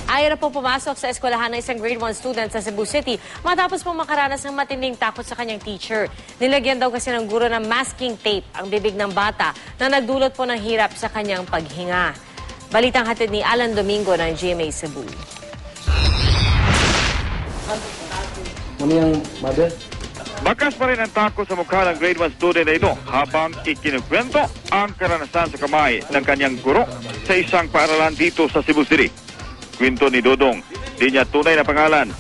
Ayaw na po pumasok sa eskwelahan ng isang grade 1 student sa Cebu City matapos po makaranas ng matinding takot sa kanyang teacher. Nilagyan daw kasi ng guro ng masking tape ang bibig ng bata na nagdulot po ng hirap sa kanyang paghinga. Balitang hatid ni Alan Domingo ng GMA Cebu. Ano yung mother? Bakas pa rin ang takot sa mukha ng grade 1 student na ito habang ikinukwento ang karanasan sa kamay ng kanyang guro sa isang paaralan dito sa Cebu City. Kwento ni Dodong, di niya tunay na pangalan.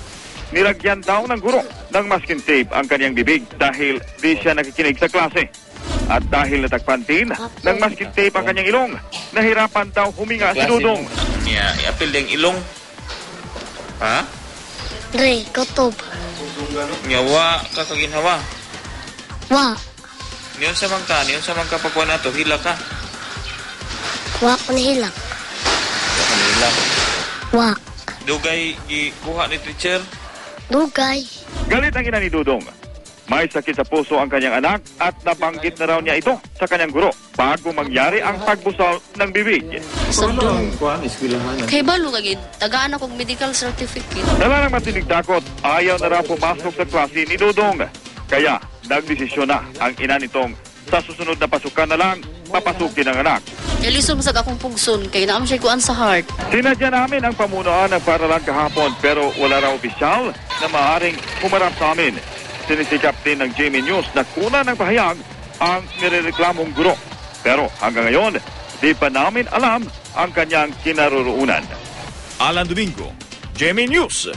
Nilagyan daw ng guro ng masking tape ang kanyang bibig dahil di siya nakikinig sa klase. At dahil natagpan din ng masking tape ang kanyang ilong, nahirapan daw huminga si Dodong. Iapil din ilong. Ha? Re, kotob. Nyawa ka kaginhawa. Wa. Niyon sa mangka pagkuha na to, hila ka. Wa ko nahilak. Hila. Wa. Dugay ikuha ni teacher. Dugay. Galit ang ina ni Dodong. May sakit sa puso ang kanyang anak at nabanggit na raw niya ito sa kanyang guro bago mangyari ang pagbusal ng bibig. Kay balo kagid, tagaan ako medical certificate. Dala ng matinding takot, ayaw na raw pumasok sa klase ni Dodong. Kaya nagdesisyon na ang ina nitong sa susunod na pasukan na lang papasukin ang anak. Elisom sa akong pugson, kay naam siya kuan sa heart. Sinadya namin ang pamunuan ng paaralan kahapon pero wala raw opisyal na maaaring humarap sa amin. Sinisikap din ng GMA News na kuna ng pahayag ang nirereklamong guro. Pero hanggang ngayon, di pa namin alam ang kanyang kinaroroonan. Alan Domingo, GMA News.